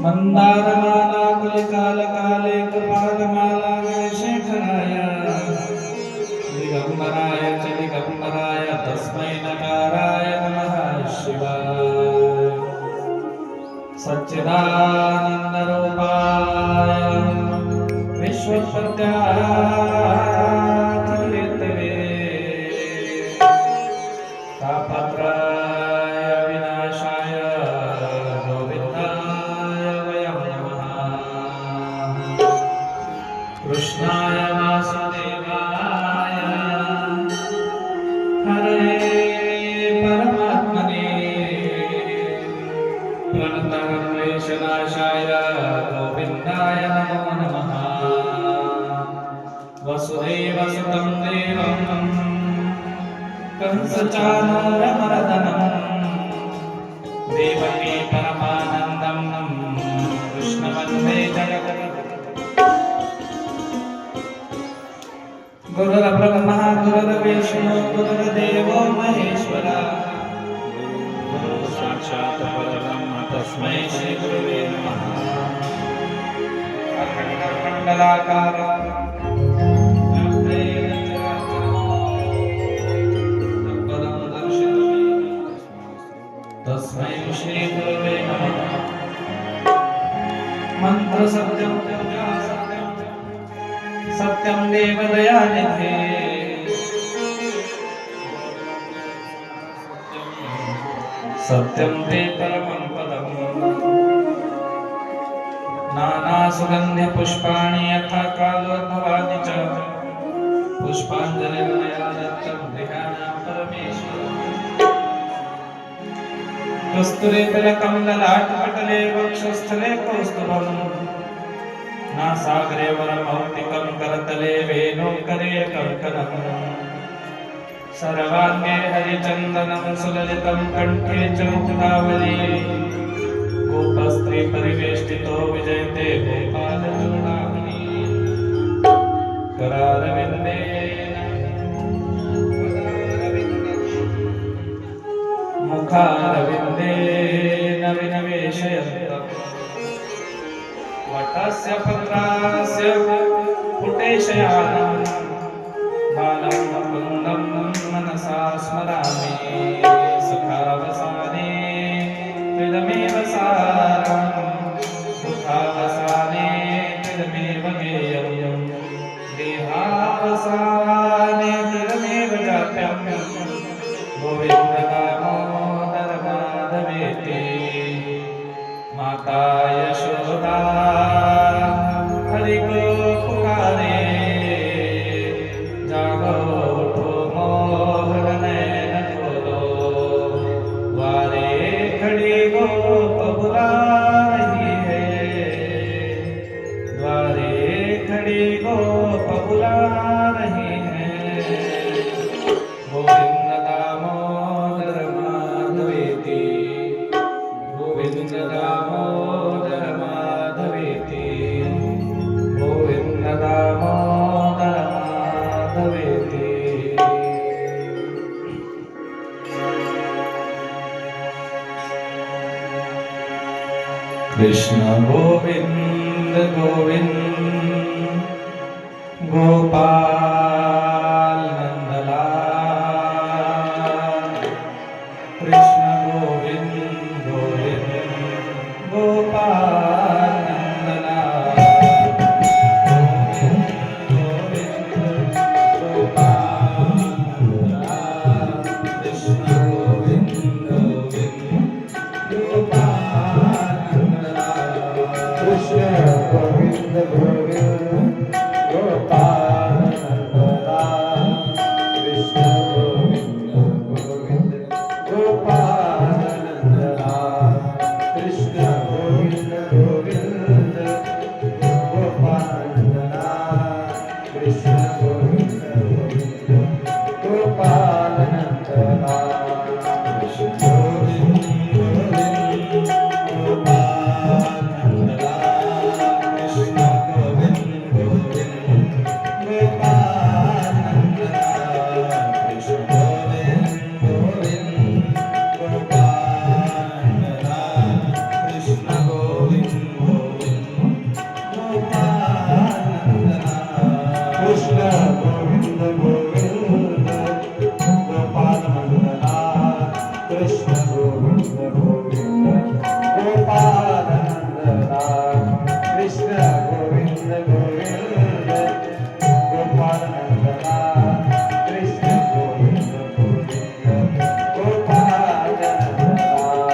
मंदारमाला कुलकालकाले कपालमाला गणेशेखराय दिगंबराय च दिगंबराय तस्मै नकाराय नमः शिवाय सच्चिदानन्दरूपाय विश्वोत्पत्त्यादिहेतवे तापत्राय विनाशाय गोविन्दाय वयं नमः कृष्णाय वासुदेवाय हरे परमात्मने प्रणतक्लेशनाशाय गोविन्दाय नमो नमः वसुदेवसुतं देवं कंसचानूरमर्दनं देवकी परमानन्दं कृष्णवन्दे जगद्गुरुं गुरुर्ब्रह्मा गुरुर्विष्णु गुरुर्देवो महेश्वरा गुरुः साक्षात् परब्रह्म तस्मै श्री गुरुवे नमः अखण्डमण्डलाकारं तस्मै श्री गुरुवे नमः मंत्र सत्यं सत्यं देवदयानिधे सत्यं ते परमं पदम् नानासुगन्धि पुष्पाणि यथा कालोद्भवानि च पुष्पाञ्जलिर्मया दत्तं गृहाणां परमेश्वर कस्तूरे तिलकं ललाटपटले वक्षस्थले कौस्तुभम् नासाग्रे वरमौक्तिकं करतले वेणुकरे कङ्कणम् सर्वाङ्गे हरिचन्दनं सुललितं कण्ठे च मुक्तावली गोपस्त्री परिवेष्टितो विजयते गोपालचूडामणि करारविन्देन मुखारविन्देन विनवेशयन्तम् वटस्य पत्रास्य पुटेशयानं बालं मुकुन्दं मनसा स्मरामि सुखावसाने त्रिदमेव सारं सुखावसाने त्रिदमेव गेयं देहावसाने त्रिदमेव जात्यं गोविन्द दामोदर माधवेति माता यशोदा हरि को पुकारे जागो उठो मोहन नैन खोलो द्वारे खड़ी गोप बुला रही है द्वारे खड़ी गोप बुला रही है गोविंद दामोदर माधवेति गोविंद दामोदर माधवेति गोविंद दामोदर माधवेति कृष्ण गोविंद गोविंद गोपाल नंदलाल कृष्ण गोविंद गोविंद गोपाल नंदलाल गोविंद गोपाल नंदलाल कृष्ण गोविंद गोविंद गोपाल नंदलाल कृष्ण गोविंद गोविंद गोपाल नंदलाल गोविंद गोविंद गोपाल नंदलाल कृष्ण गोविंद गोविंद गोपाल नंदलाल कृष्ण गोविंद गोविंद गोपाल नंदलाल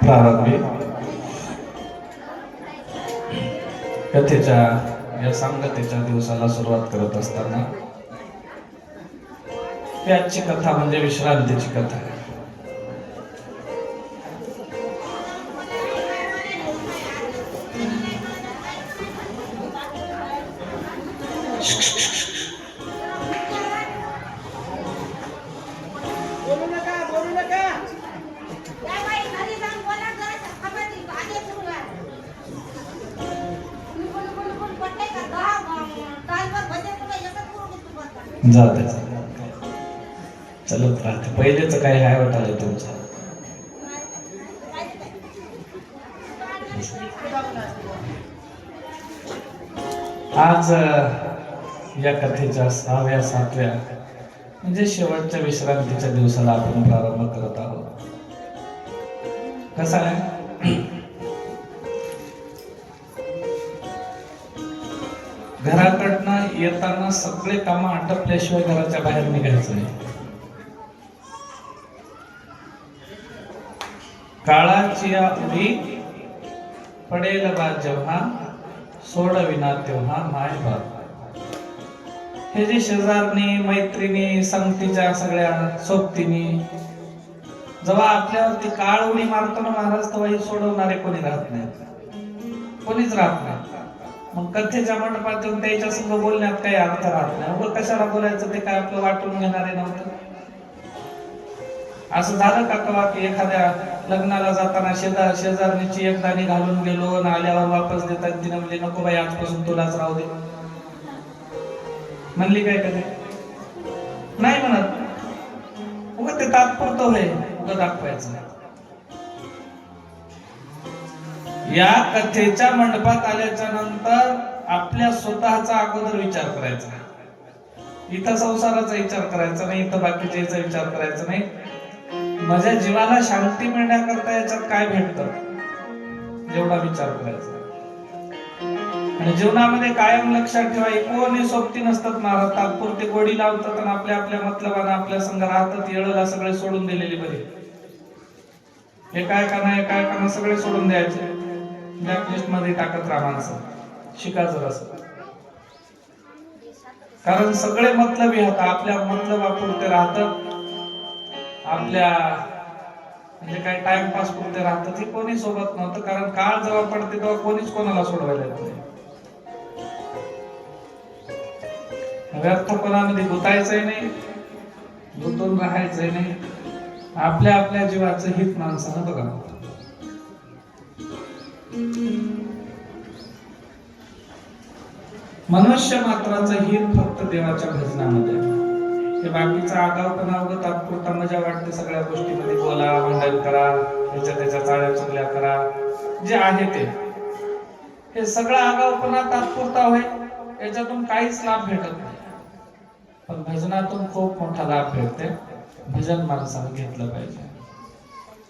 प्रारंभी कथेच्या या सांगतेच्या दिवसाला सुरुवात करत असताना ही आजची कथा म्हणजे विश्रांतीची कथा आहे. जाऊ दे चलत राहते. पहिलेच काय हाय वाटायला तुमचं. आज या कथेच्या 6व्या 7व्या म्हणजे शेवटच्या विश्रांतीच्या दिवसाला आपण प्रारंभ करत आहोत. कसं आहे, घराकडनं येताना सगळे कामं आटपल्याशिवाय घराच्या बाहेर निघायचं नाही. काळाची या उडी पडेल बा जेव्हा सोडविना तेव्हा माय बाप. हे जे शेजारनी मैत्रिणी संगतीच्या सगळ्या सोबतीनी जेव्हा आपल्यावरती काळ उडी मारतो ना महाराज, तेव्हा हे सोडवणारे कोणी राहत नाही, कोणीच राहत नाही. मग कथेच्या मंडपात येऊन त्याच्या संग बोलण्यात काही अर्थ राहत नाही. उभं कशाला बोलायचं, ते काय आपलं वाटून घेणारे नव्हतं. असं झालं का कवा की एखाद्या लग्नाला जाताना शेजारणीची एक दाणी घालून गेलो आणि आल्यावर वापस देतात तिने म्हणजे नको बाई आजपासून तुलाच राहू दे म्हणली काय कधी नाही म्हणत. उगा ते तात्पुरतं होय, उगा दाखवायचं नाही. या कथेच्या मंडपात आल्याच्या नंतर आपल्या स्वतःचा अगोदर विचार करायचा. इथं संसाराचा विचार करायचा नाही, इथं बाकीच्या विचार करायचा नाही. माझ्या जीवाला शांती मिळण्याकरता याच्यात काय भेटतं एवढा विचार करायचा. आणि जीवनामध्ये कायम लक्षात ठेवा, कोणी सोबती नसतात महाराज. तात्पुरते गोडी लावतात आणि आपल्या आपल्या मतलबानं आपल्या संग राहतात. येळला सगळे सोडून दिलेली बरी. एकाएका ना सगळे सोडून द्यायचे, ब्लॅकलिस्ट मध्ये टाकत राहा माणसं. शिकायचं असं, कारण सगळे मतलबी होता आपल्या मतलबापुरते राहतात, आपल्या म्हणजे काय टाइमपास पुरते राहतात. हे कोणी सोबत नव्हतं, कारण काळ जेव्हा पडते तेव्हा कोणीच कोणाला सोडवायला येत नाही. व्यर्थपणामध्ये गुतायचंय नाही, गुंतून राहायचंय नाही. आपल्या आपल्या जीवाचं हित माणसानं बघा. मनुष्य मात्राचं हित फक्त देवाच्या भजनामध्ये. हे बाकीचा आगाऊपणा उगत तात्पुरता मजा वाटते. सगळ्या गोष्टीमध्ये बोला, भांडण करा, त्याच्या चाळ्या चुगल्या करा, जे आहे ते हे सगळं आगाऊपणा तात्पुरता होय. याच्यातून काहीच लाभ भेटत नाही. पण भजनातून खूप मोठा लाभ भेटते. भजन माणसाने घेतलं पाहिजे.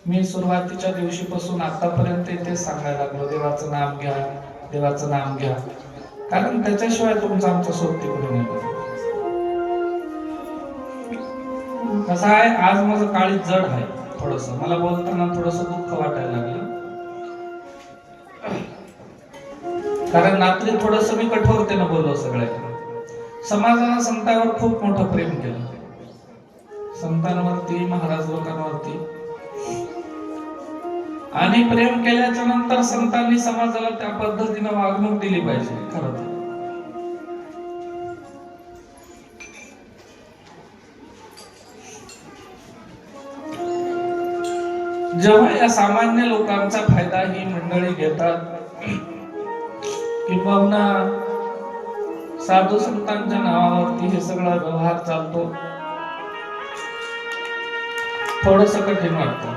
मी सुरुवातीच्या दिवशीपासून आतापर्यंत इथेच सांगायला लागलो, देवाचं नाम घ्या, देवाचं नाम घ्या. कारण त्याच्याशिवाय तुमचं आमचं सोबती कुठे नाही. कसं आहे, आज माझं काळी जड आहे थोडस. मला बोलताना थोडस दुःख वाटायला लागलं, कारण रात्री थोडस मी कठोरतेनं बोललो. सगळ्या समाजानं संतांवर खूप मोठं प्रेम केलं, संतांवरती, महाराज लोकांवरती. आणि प्रेम केल्याच्या नंतर संतांनी समाजाला त्या पद्धतीनं वागणूक दिली पाहिजे. खरं तर जेव्हा या सामान्य लोकांचा फायदा ही मंडळी घेतात, किंवा साधू संतांच्या नावावरती हे सगळा व्यवहार चालतो, थोडस कठीण वाटतं.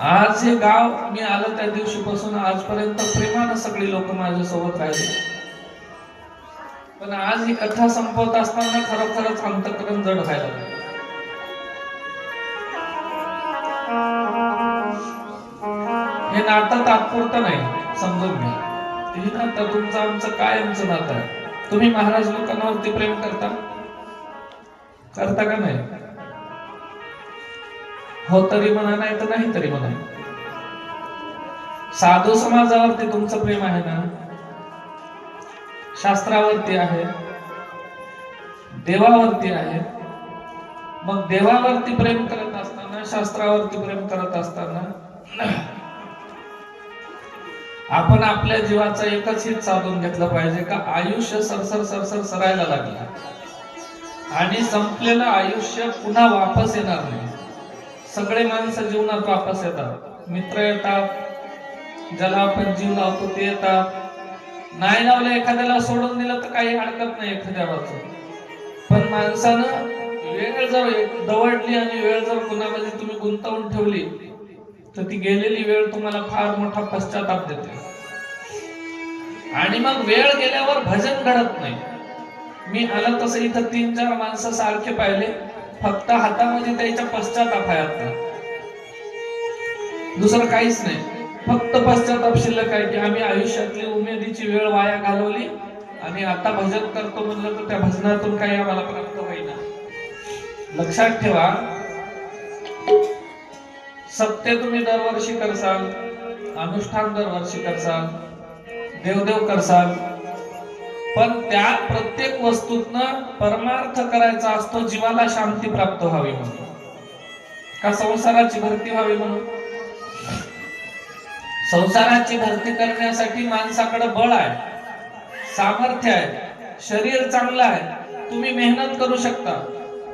आज हे गाव मी आलो त्या दिवशीपासून आजपर्यंत प्रेमानं सगळी लोक माझ्या सोबत राहिले. पण आज ही कथा संपवत असताना खरोखरच अंतःकरण जड व्हायला लागलं. हे नातं तात्पुरतं नाही, समजून घ्या. हे नातं तुमचं आमचं कायमचं नातं आहे. तुम्ही महाराज लोकांवरती प्रेम करता का नाही? हो तरी म्हणा, नाही तर नाही तरी म्हणा. साधू समाजावरती तुमचं प्रेम आहे ना, शास्त्रावरती आहे, देवावरती आहे. मग देवावरती प्रेम करत असताना, शास्त्रावरती प्रेम करत असताना आपण आपल्या जीवाचं एकच हित साधून घेतलं पाहिजे का आयुष्य सरसर सरसर सरायला लागलं आणि संपलेलं आयुष्य पुन्हा वापस येणार नाही. सगळे माणसं जीवनात वापस येतात, मित्र येतात, ज्याला आपण जीव लावतो ते येतात. नाही लावलं, एखाद्याला सोडून दिलं तर काही हरकत नाही एखाद्या वाचून. पण माणसानं वेळ जर दवडली आणि वेळ जर कुणामध्ये तुम्ही गुंतवून ठेवली तर ती गेलेली वेळ तुम्हाला फार मोठा पश्चाताप देते. आणि मग वेळ गेल्यावर भजन घडत नाही. मी आला तसं इथं 3-4 माणसं सारखे पाहिले, फक्त हातामध्ये त्याच्या पश्चाताप आहे. आता दुसरं काहीच नाही, फक्त पश्चाताप शिल्लक आहे की आम्ही आयुष्यातली उमेदीची वेळ वाया घालवली आणि आता भजन करतो म्हणलं तर त्या भजनातून काही आम्हाला प्राप्त होईना. लक्षात ठेवा, सत्य तुम्ही दरवर्षी करसाल, अनुष्ठान दरवर्षी करसाल, देवदेव करसाल, पण त्या प्रत्येक वस्तूतनं परमार्थ करायचा असतो, जीवाला शांती प्राप्त व्हावी म्हणून, का संसाराची भरती व्हावी म्हणून. संसाराची भरती करण्यासाठी माणसाकडे बळ आहे, सामर्थ्य आहे, शरीर चांगलं आहे, तुम्ही मेहनत करू शकता.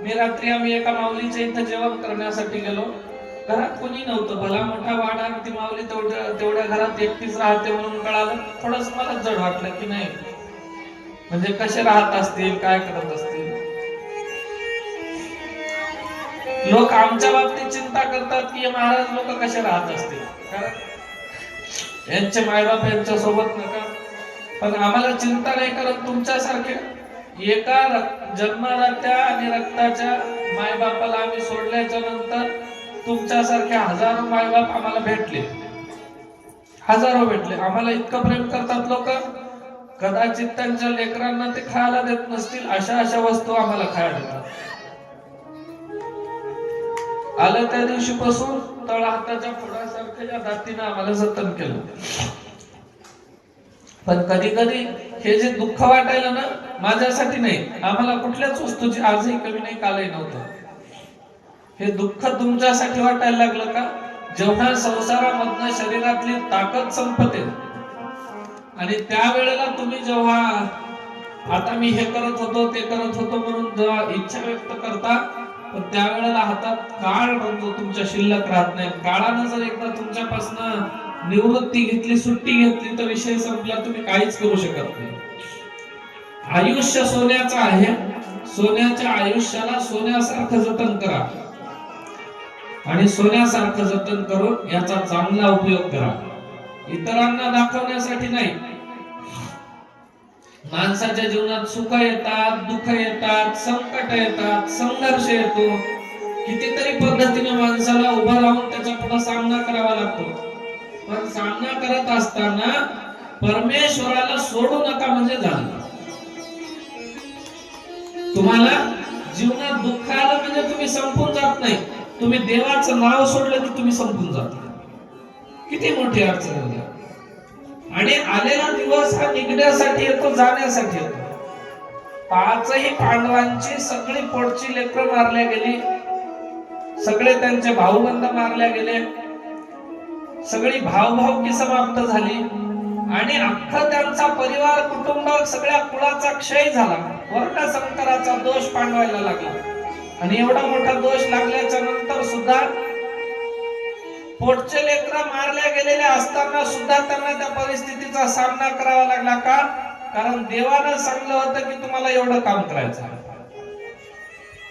मी रात्री आम्ही एका माऊलीच्या इथं जेवण करण्यासाठी गेलो. घरात कोणी नव्हतं, भला मोठा वाडा, ती माऊली तेवढ्या घरात एकटीच राहते म्हणून कळालं. थोडंसं मला जड वाटलं की नाही, म्हणजे कसे राहत असतील, काय करत असतील. लोक आमच्या बाबतीत चिंता करतात की महाराज लोक कसे राहत असतील, कारण यांचे मायबाप यांच्या सोबत नका. पण आम्हाला चिंता नाही, कारण तुमच्यासारखे एका जन्मदात्या आणि रक्ताच्या मायबापाला आम्ही सोडल्याच्या नंतर तुमच्यासारखे हजारो मायबाप आम्हाला भेटले, हजारो भेटले. आम्हाला इतकं प्रेम करतात लोक, कदाचित त्यांच्या लेकरांना ते खायला देत नसतील, अशा वस्तू आम्हाला खायला देतात. आलं त्या दिवशीपासून तळ हाताच्या फोडासारखं या दातीनं आम्हाला जतन केलं. पण कधी कधी हे जे दुःख वाटायला ना, माझ्यासाठी नाही, आम्हाला कुठल्याच वस्तूची आजही कमी नाही, कालही नव्हतं. हे दुःख तुमच्यासाठी वाटायला लागलं का जेव्हा संसारामधनं शरीरातली ताकद संपते आणि त्यावेळेला तुम्ही जेव्हा आता मी हे करत होतो ते करत होतो म्हणून जेव्हा इच्छा व्यक्त करता, पण त्यावेळेला हातात काळ बनतो, तुमच्या शिल्लक राहत नाही. काळानं जर एकदा तुमच्यापासून निवृत्ती घेतली, सुट्टी घेतली, तर विषय संपला, तुम्ही काहीच करू शकत नाही. आयुष्य सोन्याचं आहे, सोन्याच्या आयुष्याला सोन्यासारखं जतन करा आणि सोन्यासारखं जतन करून याचा चांगला उपयोग करा. इतरांना दाखवण्यासाठी नाही. माणसाच्या जीवनात सुख येतात, दुःख येतात, संकट येतात, संघर्ष येतो. कितीतरी पद्धतीने माणसाला उभं राहून त्याच्या पुढे सामना करावा लागतो. पण सामना करत असताना परमेश्वराला सोडू नका म्हणजे झालं. तुम्हाला जीवनात दुःख आलं म्हणजे तुम्ही संपून जात नाही, तुम्ही देवाचं नाव सोडलं की तुम्ही संपून जाता. किती मोठी अडचण होती. आणि आलेला दिवस हा निघण्यासाठी येतो, जाण्यासाठी येतो. 5ही पांडवांची सगळी पोटची लेकरं मारल्या गेली, सगळे त्यांचे भाऊबंद मारल्या गेले, सगळी भावभावकी समाप्त झाली आणि अख्खा त्यांचा परिवार, कुटुंब, सगळ्या कुळाचा क्षय झाला. वर्णसंकराचा दोष पांडवायला लागला. आणि एवढा मोठा दोष लागल्याच्या नंतर सुद्धा पोटचे लेकरं मारल्या गेलेले असताना सुद्धा त्यांना त्या परिस्थितीचा सामना करावा लागला. का? कारण देवानं सांगितलं होतं की तुम्हाला एवढं काम करायचं आहे.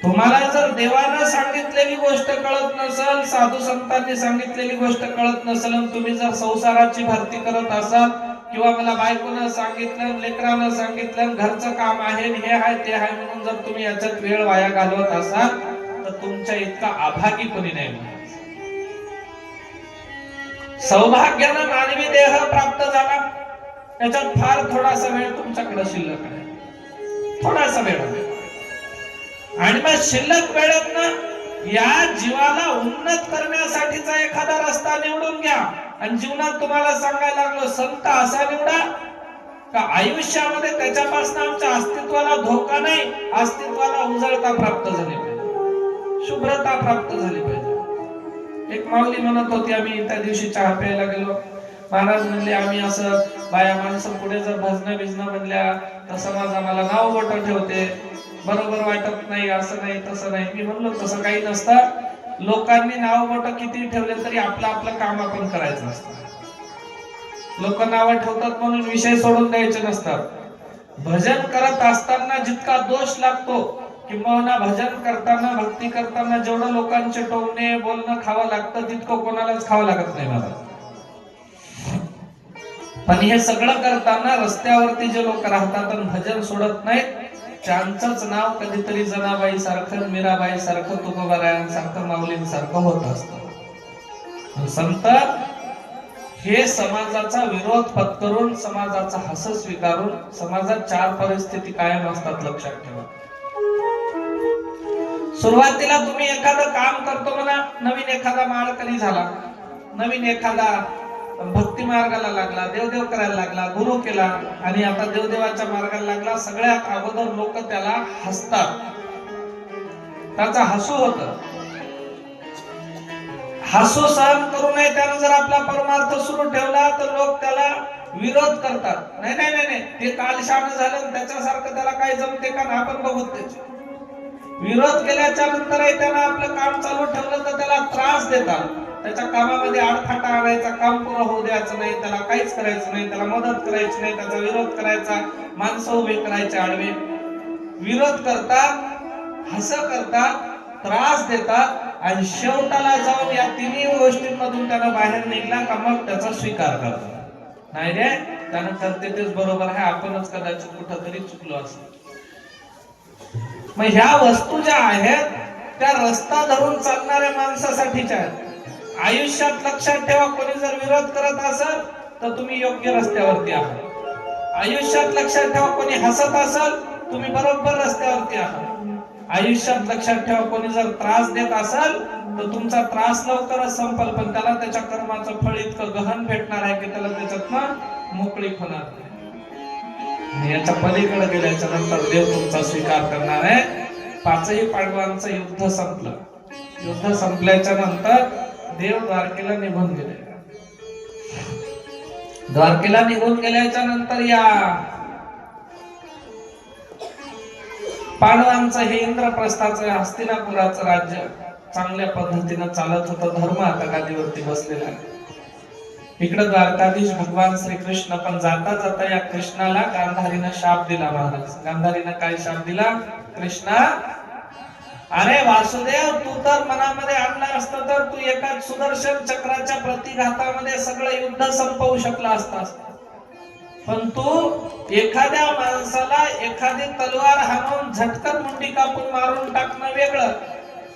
तुम्हाला जर देवानं सांगितलेली गोष्ट कळत नसेल, साधू संतांनी सांगितलेली गोष्ट कळत नसेल, तुम्ही जर संसाराची भरती करत असाल किंवा मला बायकोनं सांगितलं, लेकरानं सांगितलं, घरचं काम आहे, हे आहे, ते आहे म्हणून जर तुम्ही याच्यात वेळ वाया घालवत असाल तर तुमच्या इतका आभागी कोणी नाही. सौभाग्यानं मानवी देह प्राप्त झाला, त्याच्यात फार थोडासा वेळ तुमच्याकडे शिल्लक आहे, थोडासा वेळ आहे. आणि मग शिल्लक वेळेत ना या जीवाला उन्नत करण्यासाठीचा एखादा रस्ता निवडून घ्या. आणि जीवनात तुम्हाला सांगायला लागलो संत असा निवडा का आयुष्यामध्ये त्याच्यापासून आमच्या अस्तित्वाला धोका नाही, अस्तित्वाला उजळता प्राप्त झाली पाहिजे, शुभ्रता प्राप्त झाली पाहिजे. एक माऊली म्हणत होती, आम्ही त्या दिवशी चहा प्यायला गेलो, महाराज म्हणले आम्ही असं बाया माणसं पुढे जर भजन बिजन म्हणल्या तर समाज आम्हाला नाव बोट ठेवते, बरोबर वाटत नाही, असं नाही तसं नाही. मी म्हणलो तसं काही नसतं, लोकांनी नाव बोट किती ठेवले तरी आपलं आपलं काम आपण करायचं असतं. लोक नाव ठेवतात म्हणून विषय सोडून द्यायचे नसतात. भजन करत असताना जितका दोष लागतो किंवा भजन करताना भक्ती करताना जेवढं लोकांचे टोमणे बोलणं खावं लागतं तितकं कोणालाच खावं लागत नाही मला. पण हे सगळं करताना रस्त्यावरती जे लोक राहतात आणि भजन सोडत नाहीत त्यांचंच नाव कधीतरी जनाबाई सारखं, मीराबाई सारखं, तुकोबारायांसारखं, माऊलींसारखं होत असतं. संत हे समाजाचा विरोध पत्करून, समाजाचा हस स्वीकारून, समाजात चार परिस्थिती कायम असतात, लक्षात ठेवा. सुरुवातीला तुम्ही एखादं काम करतो म्हणा, नवीन एखादा माळकरी झाला, नवीन एखादा भक्ती मार्गाला लागला, देवदेव करायला लागला, गुरु केला आणि आता देवदेवाच्या मार्गाला लागला. सगळ्यात अगोदर लोक त्याला हसतात, त्याचा हसू होत. हसू सहन करू नये त्यानं जर आपला परमार्थ सुरू ठेवला तर लोक त्याला विरोध करतात. नाही नाही नाही नाही, ते काल शान झालं त्याच्यासारखं त्याला काय जमते का, आपण बघू. त्याचे विरोध केल्याच्या नंतरही त्यानं आपलं काम चालू ठेवलं तर त्याला त्रास देतात, त्याच्या कामामध्ये आडफाटा आणायचा, काम पुरं होऊ द्यायचं नाही, त्याला काहीच करायचं नाही, त्याला मदत करायची नाही, त्याचा विरोध करायचा, माणसं उभे करायचे आडवे. विरोध करतात, हस करतात, त्रास देतात आणि शेवटाला जाऊन या तिन्ही गोष्टींमधून त्यानं बाहेर निघला का मग त्याचा स्वीकार करतात. नाही रे, त्यानं करते तेच बरोबर आहे, आपणच कदाचित कुठं तरी चुकलो असं. मग ह्या वस्तू ज्या आहेत त्या रस्ता धरून चालणाऱ्या माणसासाठीच्या आहेत. आयुष्यात लक्षात ठेवा, कोणी जर विरोध करत असेल तर तुम्ही योग्य रस्त्यावरती आहात. आयुष्यात लक्षात ठेवा, कोणी हसत असेल तुम्ही बरोबर रस्त्यावरती आहात. आयुष्यात लक्षात ठेवा, कोणी जर त्रास देत असेल तर तुमचा त्रास लवकरच संपल, पण त्याला त्याच्या कर्माचं फळ इतकं गहन भेटणार आहे की त्याला त्याच्यातनं मोकळीक होणार नाही. याच्या पलीकडे गेल्याच्या नंतर देव तुमचा स्वीकार करणार आहे. पाचही पांडवांचं युद्ध संपलं. युद्ध संपल्याच्या नंतर देव द्वारकेला निघून गेले. द्वारकेला निघून गेल्याच्या नंतर या पांडवांचं हे इंद्रप्रस्थाचं, हस्तिनापुराचं राज्य चांगल्या पद्धतीनं चालत होतं. धर्म आता गादीवरती बसलेला आहे. इकडे द्वारकाधीश भगवान श्रीकृष्ण पण जाता जाता या कृष्णाला गांधारीनं शाप दिला. महाराज गांधारीनं काय शाप दिला? कृष्णा, अरे वासुदेव, तू तर मनामध्ये आणलं असतं तर तू एका सुदर्शन चक्राच्या प्रतिघातामध्ये सगळं युद्ध संपवू शकला असतास. पण तू एखाद्या माणसाला एखादी तलवार हाणून झटकन मुंडी कापून मारून टाकणं वेगळं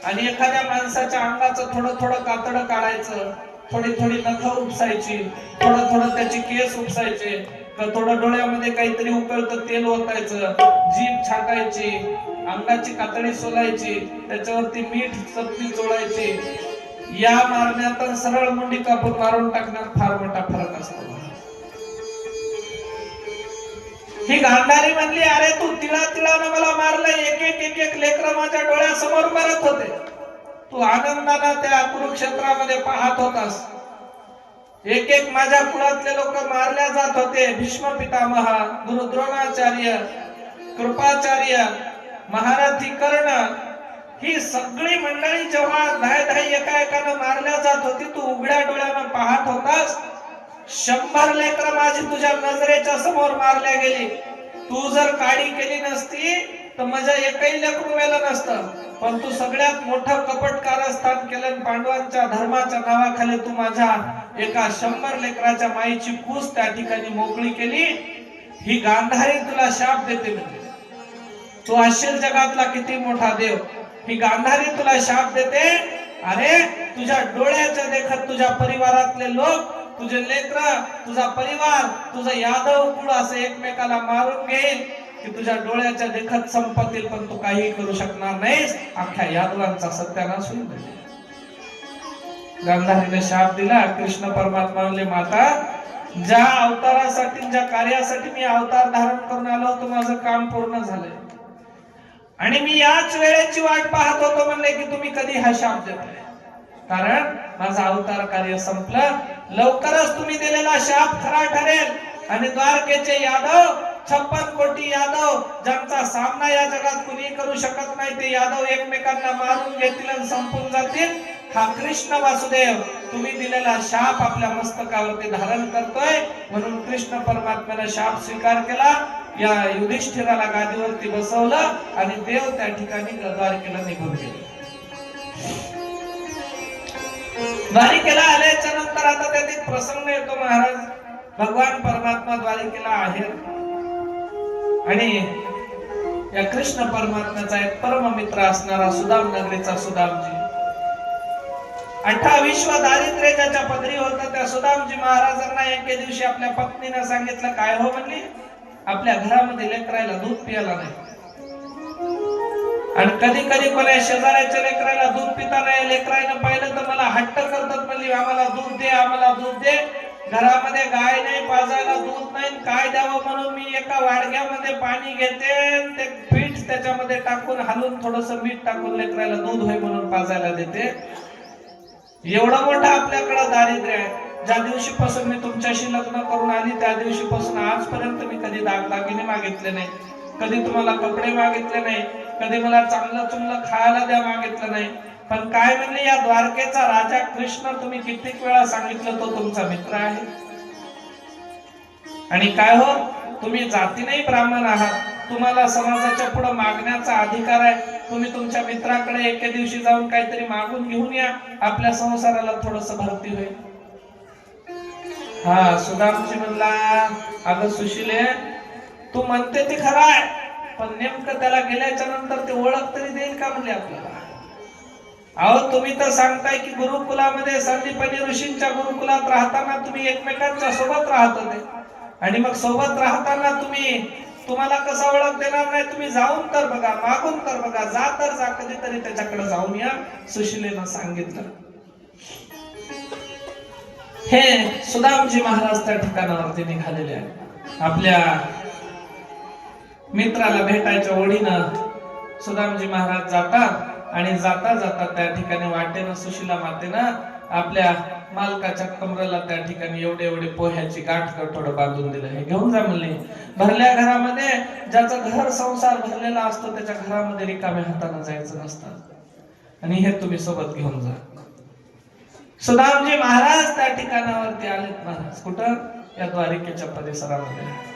आणि एखाद्या माणसाच्या अंगाचं थोडं थोडं कातडं काढायचं, थोडी थोडी नख उपसायची, थोडं थोडं त्याची केस उपसायचे, थोडं डोळ्यामध्ये काहीतरी उकळतं तेल ओतायचं, जीभ छाटायची, अंगाची कातडी सोलायची, त्याच्यावरती मीठ चटणी चोळायची, या मारण्यात सरळ मुंडी कापून मारून टाकण्यात फार मोठा फरक असतो. ही गांधारी म्हणली, अरे तू तिळा तिळानं मला मारलंय, एक एक लेकरं माझ्या डोळ्यासमोर मरत होते, तू आनंदानं त्या कुरुक्षेत्रामध्ये पाहत होतास. एक एक माझ्या कुळातले लोक मारल्या जात होते. भीष्म पितामह, गुरु द्रोणाचार्य, कृपाचार्य, महारथी कर्ण, ही सगळी मंडळी जेव्हा धाय धाय एका एकानं मारल्या जात होती, तू उघड्या डोळ्यानं पाहत होतास. 100 लेकरं माझी तुझ्या नजरेच्या समोर मारल्या गेली. तू जर काडी केली नसती तर माझ्या एकही लेकरू मेलं नसतं. पण तू सगळ्यात मोठं कपट कारस्थान केलं. पांडवांच्या धर्माच्या नावाखाली तू माझ्या एका 100 लेकराच्या माईची कूस त्या ठिकाणी मोकळी केली. ही गांधारी तुला शाप देते. म्हणजे तू असेल जगातला किती मोठा देव, ही गांधारी तुला शाप देते. अरे तुझ्या डोळ्याच्या देखत तुझ्या परिवारातले लोक, तुझे लेकर, तुझा परिवार, तुझं यादव कुळ असं एकमेकाला मारून घेईल की तुझ्या डोळ्याच्या देखत संपतील पण तू काही करू शकणार नाहीस, अख्ख्या यादवांचा सत्यानाश होईल. गांधारीने शाप दिला. कृष्ण परमात्मा म्हणले, माता ज्या अवतारासाठी ज्या कार्यासाठी मी अवतार धारण करून आलो होतो माझं काम पूर्ण झालंय आणि मी याच वेळेची वाट पाहत होतो म्हणले की तुम्ही कधी हा शाप देताय, कारण माझं अवतार कार्य संपलं. लवकरच तुम्ही दिलेला शाप खरा ठरेल आणि द्वारकेचे यादव 56 कोटी यादव ज्यांचा सामना या जगात कुणी करू शकत नाही ते यादव एकमेकांना मारून घेतील आणि संपून जातील. हा कृष्ण वासुदेव तुम्ही दिलेला शाप आपल्या मस्तकावरती धारण करतोय. म्हणून कृष्ण परमात्म्याने शाप स्वीकार केला. या युधिष्ठिराला गादीवरती बसवलं आणि देव त्या ठिकाणी द्वारकेला निघून गेले. द्वारिकेला आल्याच्या नंतर आता त्यात एक प्रसंग येतो. महाराज भगवान परमात्मा द्वारिकेला आहे आणि या कृष्ण परमात्म्याचा एक परम मित्र असणारा सुदाम नगरीचा सुदामजी 28 दारिद्र्य ज्याच्या पदरी होता त्या सुदामजी महाराजांना एके दिवशी आपल्या पत्नीने सांगितलं, काय हो म्हणली, आपल्या घरामध्ये लेकरायला दूध प्यायला नाही आणि कधी कधी कोणा शेजाऱ्याच्या लेकरायला दूध पिता नाही. लेकरायनं पाहिलं तर मला हट्ट करतात, म्हणली आम्हाला दूध दे, आम्हाला दूध दे. घरामध्ये गाय नाही, पाजायला दूध नाही, काय द्यावं म्हणून मी एका वाडग्यामध्ये पाणी घेते, ते पीठ त्याच्यामध्ये टाकून हलवून थोडंसं मीठ टाकून लेकरायला दूध होय म्हणून पाजायला देते. एवढं मोठं आपल्याकडे दारिद्र्य आहे. ज्या दिवशीपासून मी तुमच्याशी लग्न करून आली त्या दिवशीपासून आजपर्यंत मी कधी दागदागिने मागितले नाही, कधी तुम्हाला कपडे मागितले नाही, कधी मला चांगलं चुंगलं खायला द्या मागितलं नाही. पण काय म्हणले, या द्वारकेचा राजा कृष्ण तुम्ही कित्येक वेळा सांगितलं तो तुमचा मित्र आहे आणि काय हो तुम्ही जातीनेही ब्राह्मण आहात, तुम्हाला समाजाच्या पुढे मागण्याचा अधिकार आहे. तुम्ही तुमच्या मित्राकडे एके दिवशी जाऊन काहीतरी मागून घेऊन या, आपल्या संसाराला थोडंसं भरती होईल. हा सुदामजी म्हणला, अगं सुशीले तू म्हणते ते खरं आहे, पण नेमकं त्याला गेल्याच्या नंतर ते ओळख तरी देईल का म्हणले आपल्याला. अहो तुम्ही तर सांगताय की गुरुकुलामध्ये संदीपनी ऋषींच्या गुरुकुलात राहताना तुम्ही एकमेकांच्या सोबत राहत होते आणि मग सोबत राहताना तुम्हाला कसा ओळख देणार नाही. तुम्ही जाऊन तर बघा, मागून तर बघा, जा तर जा, कधीतरी त्याच्याकडे जाऊन या, सुशीलेनं सांगितलं. हे सुदामजी महाराज त्या ठिकाणावरती निघालेले आहेत. आपल्या मित्राला भेटायच्या ओढीनं सुदामजी महाराज जातात आणि जाता जाता त्या ठिकाणी वाटेनं सुशीला मातेनं आपल्या मालकाच्या कमरेला त्या ठिकाणी एवढे एवढे पोह्याची गाठ थोडं बांधून दिलं, हे घेऊन जा म्हणले. भरल्या घरामध्ये ज्याचं घर संसार भरलेला असतो त्याच्या घरामध्ये रिकाम्या हाताने जायचं नसतं आणि हे तुम्ही सोबत घेऊन जा. सुदामजी महाराज त्या ठिकाणावरती आलेत. महाराज कुठं, या द्वारिकेच्या परिसरामध्ये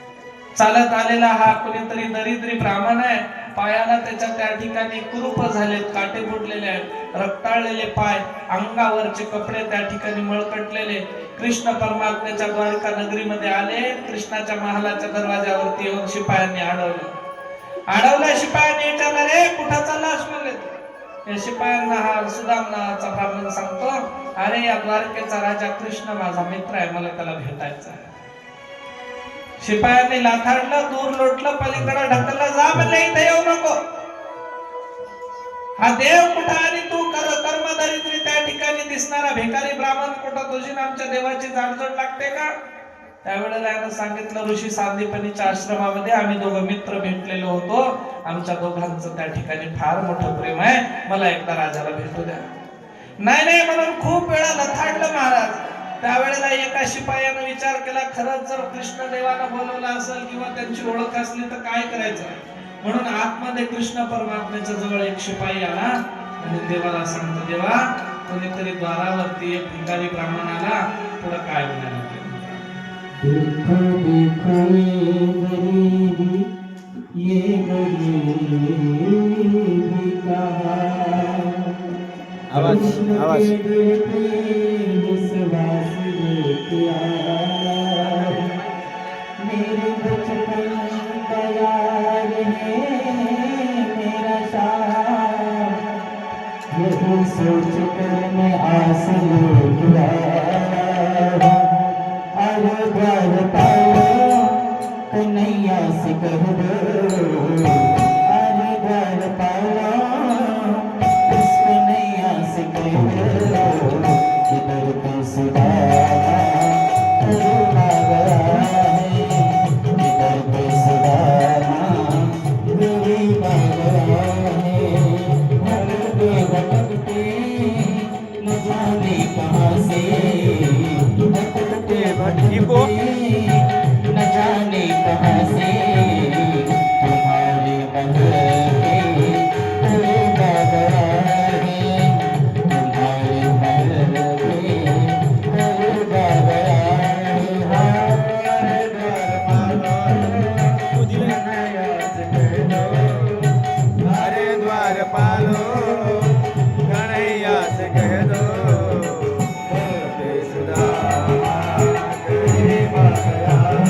चालत आलेला हा कोणीतरी दरिद्री ब्राह्मण आहे. पायाला त्याच्या त्या ठिकाणी कुरूप झालेत, काटे फुटलेले आहेत, रक्ताळलेले पाय, अंगावरचे कपडे त्या ठिकाणी मळकटलेले. कृष्ण परमात्म्याच्या द्वारका नगरीमध्ये आले. कृष्णाच्या महालाच्या दरवाजावरती येऊन शिपायांनी अडवलं. शिपायांनी विचारलं, रे कुठं चाललास म्हणले. या शिपायांना हा सुदाम नावाचा ब्राह्मण सांगतो, अरे या द्वारकेचा राजा कृष्ण माझा मित्र आहे, मला त्याला भेटायचा आहे. शिपायांनी लाथाडलं, दूर लोटलं, पलीकडे ढकललं, जा म्हणले इथे येऊ नको. हा देव कुठं आणि तू कर्मदरिद्री त्या ठिकाणी दिसणारा भिकारी ब्राह्मण कुठं, तुझी आमच्या देवाची जाणजोड लागते का. त्यावेळेला यानं सांगितलं, ऋषी सांदीपनीच्या आश्रमामध्ये आम्ही दोघं मित्र भेटलेलो होतो, आमच्या दोघांचं त्या ठिकाणी फार मोठं प्रेम आहे, मला एकदा राजाला भेटू द्या. नाही म्हणून खूप वेळा लथाडलं महाराज. त्यावेळेला एका शिपायानं विचार केला, खरंच जर कृष्ण देवानं बोलवलं असेल किंवा त्यांची ओळख असली तर काय करायचं. म्हणून आतमध्ये कृष्ण परमात्म्याच्या जवळ एक शिपाई आला आणि देवाला सांगतो, देवा कोणीतरी द्वारावरती एक भिकारी ब्राह्मण आला, पुढे काय म्हणाला. देखो देखो गरीबी, ये गरीबी कहाँ, आवाज मेरे बचपन का यार है मेरा शाह, यही सोच कर मैं आस लेके आया, अरे द्वार पाओ कन्हैया से कह दो सुदामा करुणा गया है इधर पे सुदामा करुणा गया है भटकते भटकते न जाने कहाँ से भटकते भटकते न जाने कहाँ से तुम्हारे महल पे करुणा गया है तुम्हारे महल पे करुणा गया है हमारे द्वार पालो कन्हैया से कह दो बेसुदा गरीबा गया है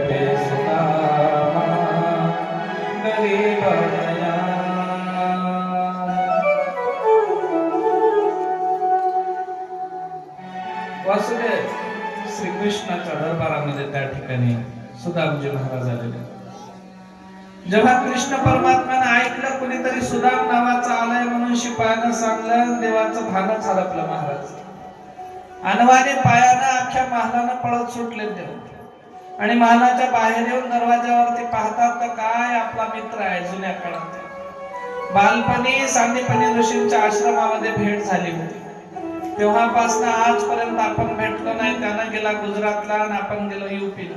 बेसुदा गरीबा गया है वासुदेव श्रीकृष्णाच्या दरबारामध्ये त्या ठिकाणी सुदामजी महाराज आलेले. जेव्हा कृष्ण परमात्म्याने ऐकलं कुणीतरी सुदाम नावाचा आलाय म्हणून शिपायानं सांगलं, देवाचं भानच हरपलं महाराज. अनवाणी पायानं अख्ख्या महालानं पळत सुटले देव आणि महालाच्या बाहेर येऊन दरवाजावरती पाहतात तर काय आपला मित्र आहे जुन्या काळात. बालपणी सांदीपनी ऋषींच्या आश्रमामध्ये भेट झाली होती. तेव्हापासून आजपर्यंत आपण भेटलो नाही. त्यानं गेला गुजरातला आणि आपण गेलो युपीला.